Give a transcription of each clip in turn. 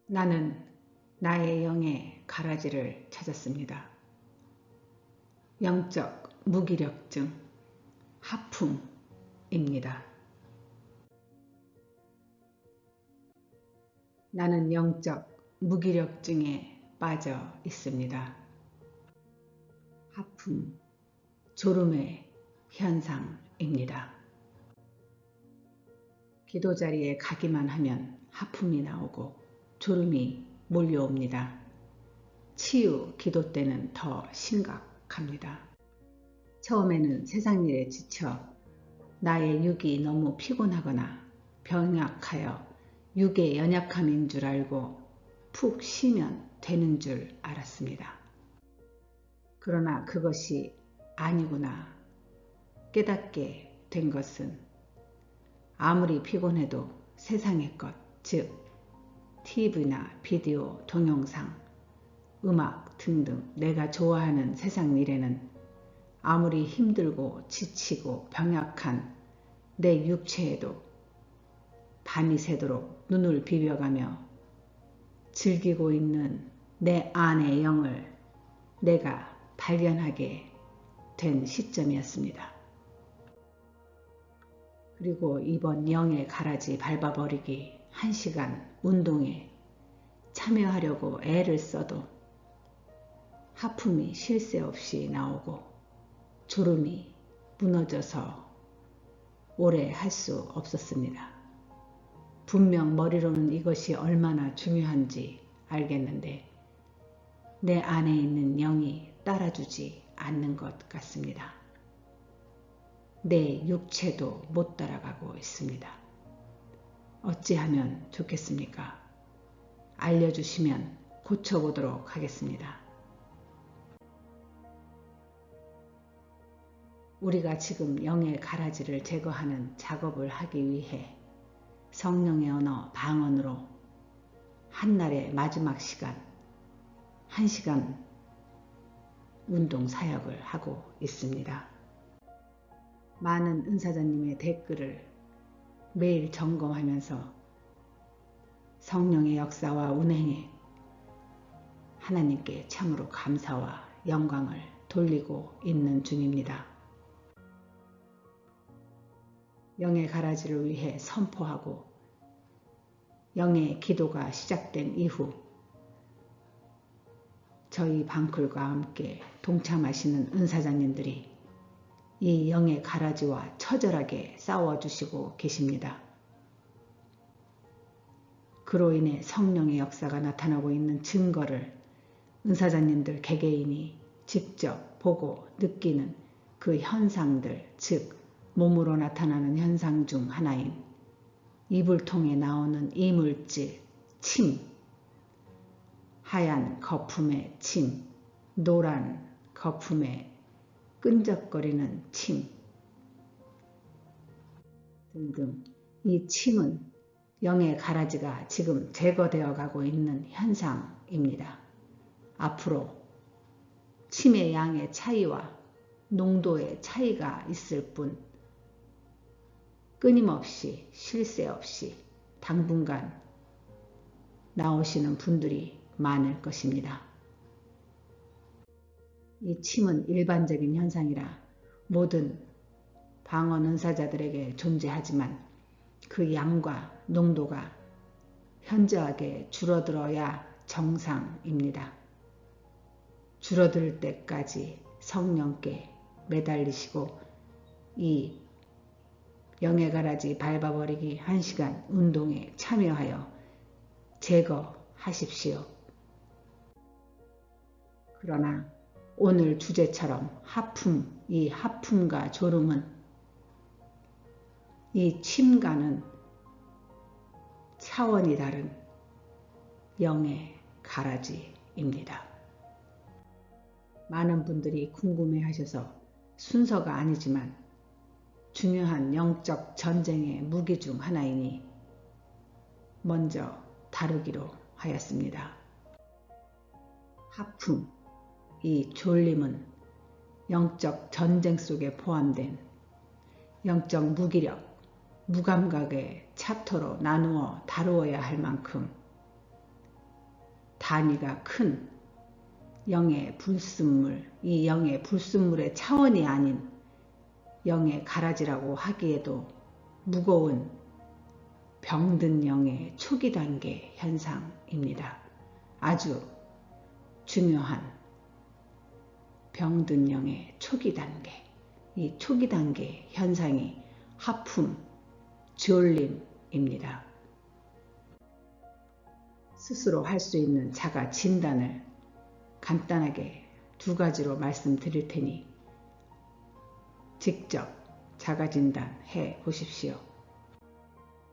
나는 나의 영의 가라지를 찾았습니다. 영적 무기력증, 하품입니다. 나는 영적 무기력증에 빠져 있습니다. 하품, 졸음의 현상입니다. 기도 자리에 가기만 하면 하품이 나오고 졸음이 몰려옵니다. 치유 기도 때는 더 심각합니다. 처음에는 세상 일에 지쳐 나의 육이 너무 피곤하거나 병약하여 육의 연약함인 줄 알고 푹 쉬면 되는 줄 알았습니다. 그러나 그것이 아니구나 깨닫게 된 것은 아무리 피곤해도 세상의 것, 즉 TV나 비디오, 동영상, 음악 등등 내가 좋아하는 세상 일에는 아무리 힘들고 지치고 병약한 내 육체에도 밤이 새도록 눈을 비벼가며 즐기고 있는 내 안의 영을 내가 발견하게 된 시점이었습니다. 그리고 이번 영의 가라지 밟아버리기 1시간 운동에 참여하려고 애를 써도 하품이 쉴 새 없이 나오고 졸음이 무너져서 오래 할 수 없었습니다. 분명 머리로는 이것이 얼마나 중요한지 알겠는데 내 안에 있는 영이 따라주지 않는 것 같습니다. 내 육체도 못 따라가고 있습니다. 어찌하면 좋겠습니까? 알려주시면 고쳐보도록 하겠습니다. 우리가 지금 영의 가라지를 제거하는 작업을 하기 위해 성령의 언어 방언으로 한날의 마지막 시간 1시간 운동 사역을 하고 있습니다. 많은 은사자님의 댓글을 매일 점검하면서 성령의 역사와 운행에 하나님께 참으로 감사와 영광을 돌리고 있는 중입니다. 영의 가라지를 위해 선포하고 영의 기도가 시작된 이후 저희 방클과 함께 동참하시는 은사자님들이 이 영의 가라지와 처절하게 싸워주시고 계십니다. 그로 인해 성령의 역사가 나타나고 있는 증거를 은사자님들 개개인이 직접 보고 느끼는 그 현상들, 즉 몸으로 나타나는 현상 중 하나인 입을 통해 나오는 이물질, 침, 하얀 거품의 침, 노란 거품의 끈적거리는 침 등등 이 침은 영의 가라지가 지금 제거되어 가고 있는 현상입니다. 앞으로 침의 양의 차이와 농도의 차이가 있을 뿐 끊임없이 쉴 새 없이 당분간 나오시는 분들이 많을 것입니다. 이 침은 일반적인 현상이라 모든 방언 은사자들에게 존재하지만 그 양과 농도가 현저하게 줄어들어야 정상입니다. 줄어들 때까지 성령께 매달리시고 이 영의 가라지 밟아버리기 1시간 운동에 참여하여 제거하십시오. 그러나 오늘 주제처럼 하품, 이 하품과 졸음은 이 침과는 차원이 다른 영의 가라지입니다. 많은 분들이 궁금해하셔서 순서가 아니지만 중요한 영적 전쟁의 무기 중 하나이니 먼저 다루기로 하였습니다. 하품, 이 졸림은 영적 전쟁 속에 포함된 영적 무기력, 무감각의 챕터로 나누어 다루어야 할 만큼 단위가 큰 영의 불순물, 이 영의 불순물의 차원이 아닌 영의 가라지라고 하기에도 무거운 병든 영의 초기 단계 현상입니다. 아주 중요한 병든 영의 초기 단계, 이 초기 단계 현상이 하품, 졸림입니다. 스스로 할 수 있는 자가 진단을 간단하게 2가지로 말씀드릴 테니 직접 자가 진단해 보십시오.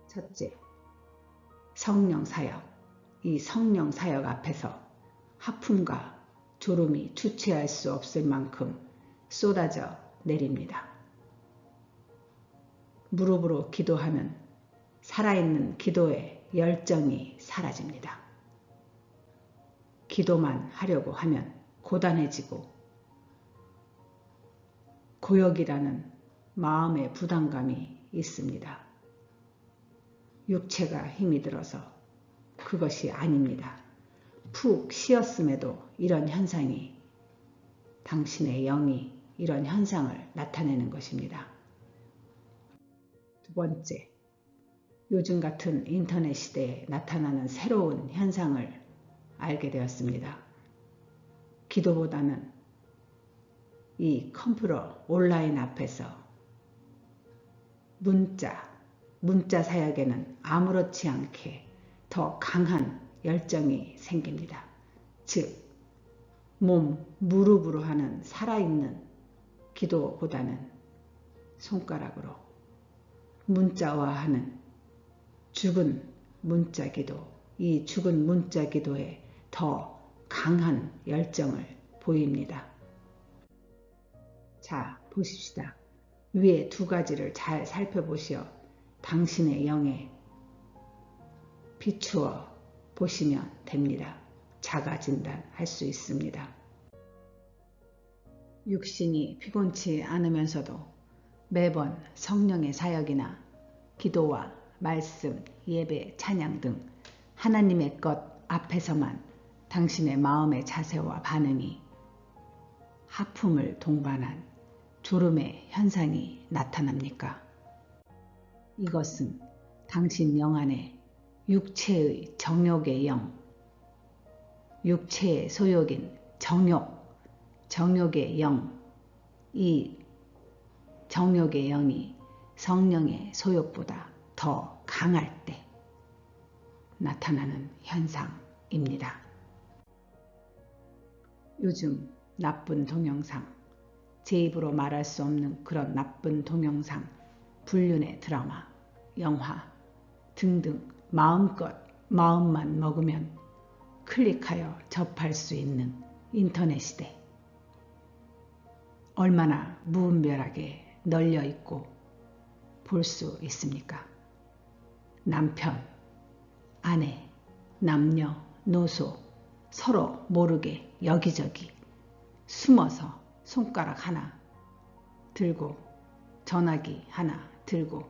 첫째, 성령 사역. 이 성령 사역 앞에서 하품과 졸음이 주체할 수 없을 만큼 쏟아져 내립니다. 무릎으로 기도하면 살아있는 기도의 열정이 사라집니다. 기도만 하려고 하면 고단해지고 고역이라는 마음의 부담감이 있습니다. 육체가 힘이 들어서 그것이 아닙니다. 푹 쉬었음에도 이런 현상이, 당신의 영이 이런 현상을 나타내는 것입니다. 2번째, 요즘 같은 인터넷 시대에 나타나는 새로운 현상을 알게 되었습니다. 기도보다는 이 컴퓨터 온라인 앞에서 문자 사역에는 아무렇지 않게 더 강한 열정이 생깁니다. 즉, 무릎으로 하는 살아있는 기도보다는 손가락으로 문자화하는 죽은 문자 기도, 이 죽은 문자 기도에 더 강한 열정을 보입니다. 자, 보십시다. 위에 2가지를 잘 살펴보시어 당신의 영에 비추어 보시면 됩니다. 자가 진단할 수 있습니다. 육신이 피곤치 않으면서도 매번 성령의 사역이나 기도와 말씀, 예배, 찬양 등 하나님의 것 앞에서만 당신의 마음의 자세와 반응이 하품을 동반한 졸음의 현상이 나타납니까? 이것은 당신 영 안에 육체의 정욕의 영, 육체의 소욕인 정욕의 영, 이 정욕의 영이 성령의 소욕보다 더 강할 때 나타나는 현상입니다. 요즘 나쁜 동영상, 제 입으로 말할 수 없는 그런 나쁜 동영상, 불륜의 드라마, 영화 등등 마음껏 마음만 먹으면 클릭하여 접할 수 있는 인터넷 시대. 얼마나 무분별하게 널려 있고 볼 수 있습니까? 남편, 아내, 남녀, 노소 서로 모르게 여기저기 숨어서 손가락 하나 들고 전화기 하나 들고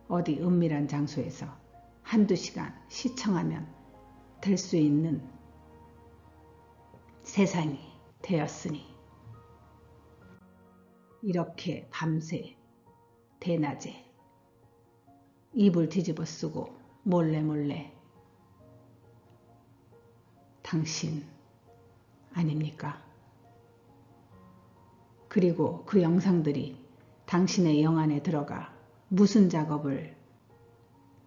어디 은밀한 장소에서 1~2시간 시청하면 될 수 있는 세상이 되었으니 이렇게 밤새 대낮에 이불 뒤집어 쓰고 몰래 당신 아닙니까? 그리고 그 영상들이 당신의 영 안에 들어가 무슨 작업을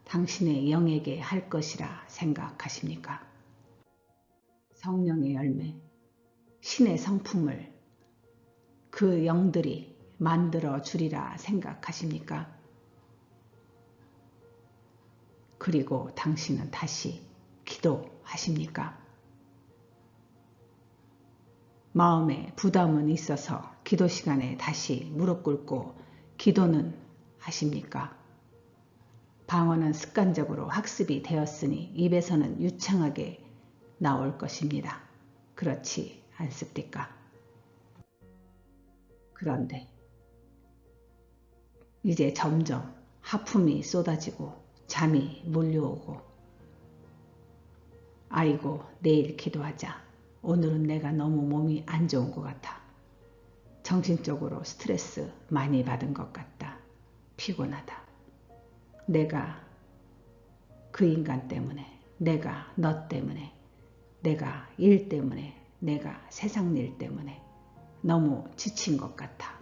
당신의 영에게 할 것이라 생각하십니까? 성령의 열매, 신의 성품을 그 영들이 만들어 주리라 생각하십니까? 그리고 당신은 다시 기도하십니까? 마음에 부담은 있어서 기도 시간에 다시 무릎 꿇고 기도는 하십니까? 방언은 습관적으로 학습이 되었으니 입에서는 유창하게 나올 것입니다. 그렇지 않습니까? 그런데 이제 점점 하품이 쏟아지고 잠이 몰려오고 아이고, 내일 기도하자. 오늘은 내가 너무 몸이 안 좋은 것 같아. 정신적으로 스트레스 많이 받은 것 같다. 피곤하다. 내가 그 인간 때문에, 내가 너 때문에, 내가 일 때문에, 내가 세상 일 때문에 너무 지친 것 같아.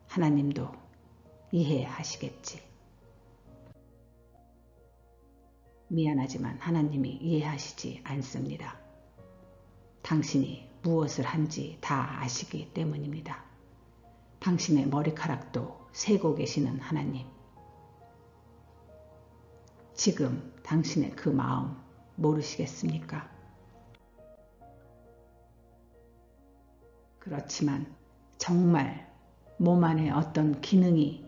하나님도 이해하시겠지. 미안하지만 하나님이 이해하시지 않습니다. 당신이 무엇을 한지 다 아시기 때문입니다. 당신의 머리카락도 세고 계시는 하나님. 지금 당신의 그 마음 모르시겠습니까? 그렇지만 정말 몸 안에 어떤 기능이,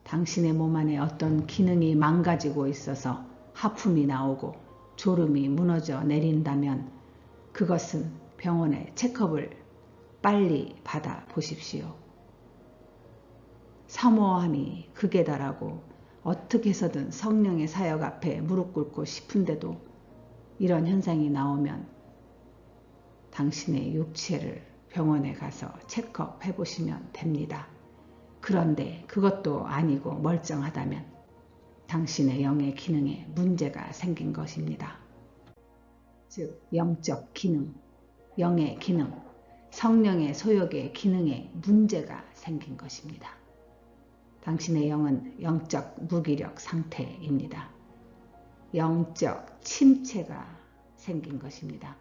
당신의 몸 안에 어떤 기능이 망가지고 있어서 하품이 나오고 졸음이 무너져 내린다면 그것은 병원에 체크업을 빨리 받아 보십시오. 사모함이 극에 달하고 어떻게 해서든 성령의 사역 앞에 무릎 꿇고 싶은데도 이런 현상이 나오면 당신의 육체를 병원에 가서 체크업 해보시면 됩니다. 그런데 그것도 아니고 멀쩡하다면 당신의 영의 기능에 문제가 생긴 것입니다. 즉 영적 기능, 영의 기능, 성령의 소욕의 기능에 문제가 생긴 것입니다. 당신의 영은 영적 무기력 상태입니다. 영적 침체가 생긴 것입니다.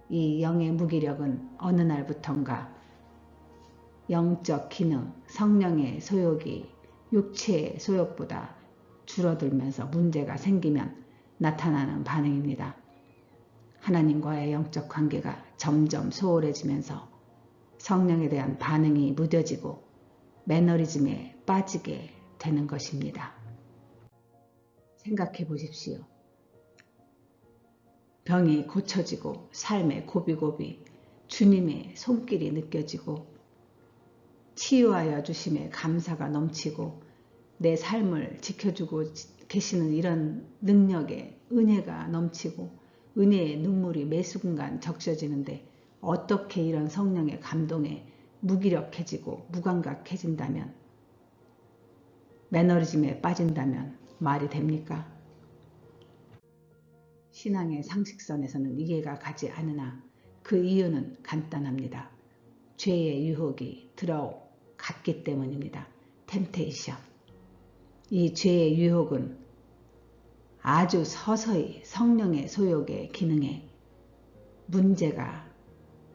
이 영의 무기력은 어느 날부턴가 영적 기능, 성령의 소욕이 육체의 소욕보다 줄어들면서 문제가 생기면 나타나는 반응입니다. 하나님과의 영적 관계가 점점 소홀해지면서 성령에 대한 반응이 무뎌지고 매너리즘에 빠지게 되는 것입니다. 생각해 보십시오. 병이 고쳐지고 삶의 고비고비 주님의 손길이 느껴지고 치유하여 주심에 감사가 넘치고 내 삶을 지켜주고 계시는 이런 능력에 은혜가 넘치고 은혜의 눈물이 매 순간 적셔지는데 어떻게 이런 성령의 감동에 무기력해지고 무감각해진다면, 매너리즘에 빠진다면 말이 됩니까? 신앙의 상식선에서는 이해가 가지 않으나 그 이유는 간단합니다. 죄의 유혹이 들어갔기 때문입니다. 템테이션. 이 죄의 유혹은 아주 서서히 성령의 소욕의 기능에 문제가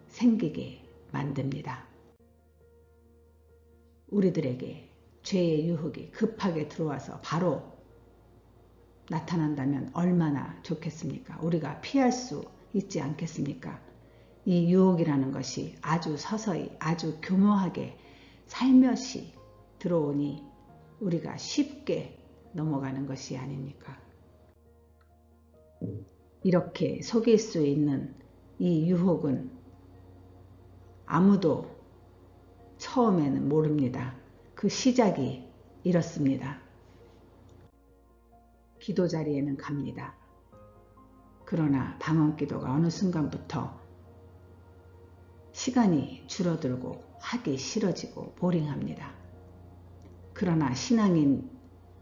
생기게 만듭니다. 우리들에게 죄의 유혹이 급하게 들어와서 바로 나타난다면 얼마나 좋겠습니까? 우리가 피할 수 있지 않겠습니까? 이 유혹이라는 것이 아주 서서히 아주 교묘하게 살며시 들어오니 우리가 쉽게 넘어가는 것이 아닙니까? 이렇게 속일 수 있는 이 유혹은 아무도 처음에는 모릅니다. 그 시작이 이렇습니다. 기도 자리에는 갑니다. 그러나 방언기도가 어느 순간부터 시간이 줄어들고 하기 싫어지고 보링합니다. 그러나 신앙인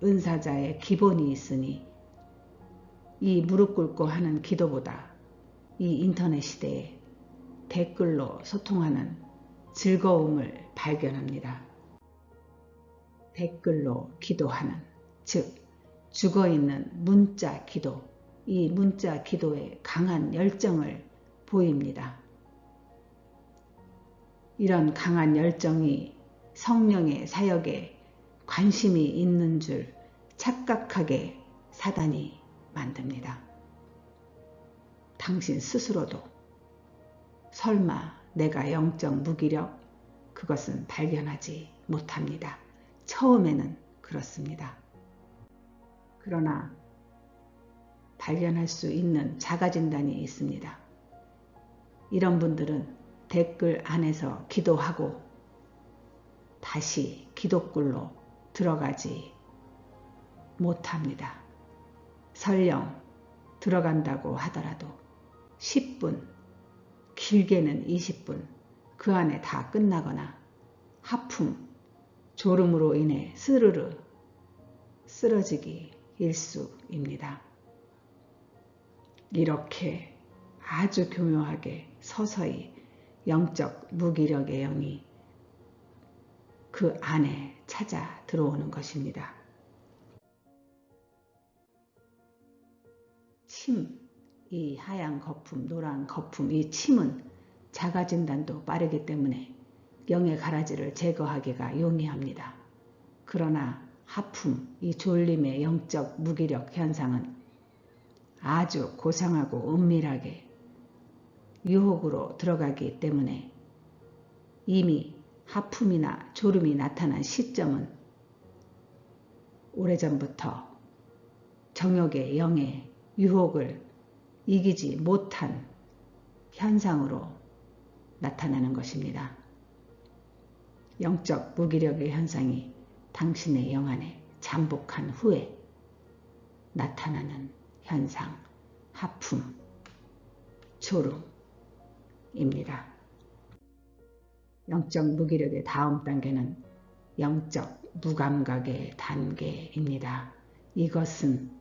은사자의 기본이 있으니 이 무릎 꿇고 하는 기도보다 이 인터넷 시대에 댓글로 소통하는 즐거움을 발견합니다. 댓글로 기도하는, 즉 죽어있는 문자 기도, 이 문자 기도에 강한 열정을 보입니다. 이런 강한 열정이 성령의 사역에 관심이 있는 줄 착각하게 사단이 만듭니다. 당신 스스로도 설마 내가 영적 무기력, 그것은 발견하지 못합니다. 처음에는 그렇습니다. 그러나 발견할 수 있는 자가진단이 있습니다. 이런 분들은 댓글 안에서 기도하고 다시 기도굴로 들어가지 못합니다. 설령 들어간다고 하더라도 10분, 길게는 20분 그 안에 다 끝나거나 하품, 졸음으로 인해 스르르 쓰러지기 일쑤입니다. 이렇게 아주 교묘하게 서서히 영적 무기력의 영이 그 안에 찾아 들어오는 것입니다. 침, 이 하얀 거품, 노란 거품, 이 침은 자가진단도 빠르기 때문에 영의 가라지를 제거하기가 용이합니다. 그러나 하품, 이 졸림의 영적 무기력 현상은 아주 고상하고 은밀하게 유혹으로 들어가기 때문에 이미 하품이나 졸음이 나타난 시점은 오래전부터 정욕의 영의 유혹을 이기지 못한 현상으로 나타나는 것입니다. 영적 무기력의 현상이 당신의 영 안에 잠복한 후에 나타나는 현상, 하품, 졸음입니다. 영적 무기력의 다음 단계는 영적 무감각의 단계입니다. 이것은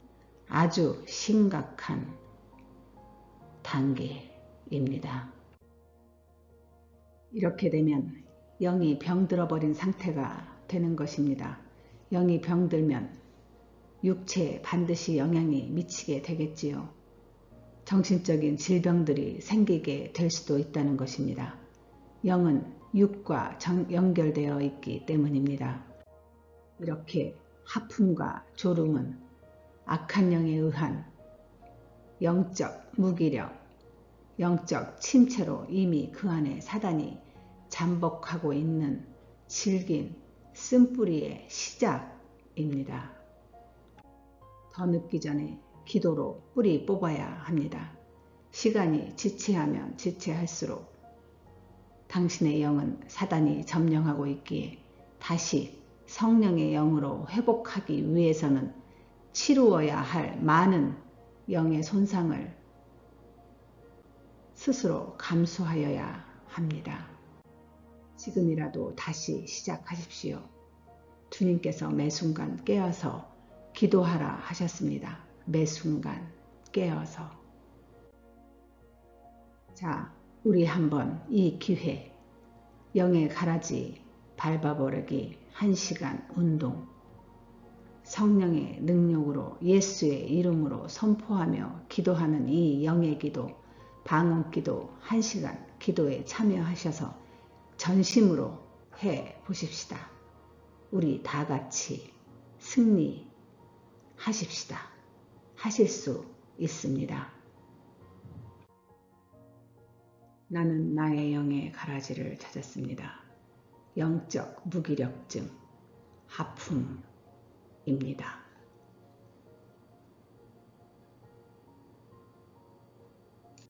아주 심각한 단계입니다. 이렇게 되면 영이 병들어버린 상태가 되는 것입니다. 영이 병들면 육체에 반드시 영향이 미치게 되겠지요. 정신적인 질병들이 생기게 될 수도 있다는 것입니다. 영은 육과 연결되어 있기 때문입니다. 이렇게 하품과 졸음은 악한 영에 의한 영적 무기력, 영적 침체로 이미 그 안에 사단이 잠복하고 있는 질긴 쓴뿌리의 시작입니다. 더 늦기 전에 기도로 뿌리 뽑아야 합니다. 시간이 지체하면 지체할수록 당신의 영은 사단이 점령하고 있기에 다시 성령의 영으로 회복하기 위해서는 치루어야 할 많은 영의 손상을 스스로 감수하여야 합니다. 지금이라도 다시 시작하십시오. 주님께서 매 순간 깨어서 기도하라 하셨습니다. 매 순간 깨어서. 자, 우리 한번 이 기회 영의 가라지 밟아버리기 1시간 운동 성령의 능력으로 예수의 이름으로 선포하며 기도하는 이 영의 기도 방언기도 1시간 기도에 참여하셔서 전심으로 해 보십시다. 우리 다 같이 승리하십시다. 하실 수 있습니다. 나는 나의 영의 가라지를 찾았습니다. 영적 무기력증, 하품입니다.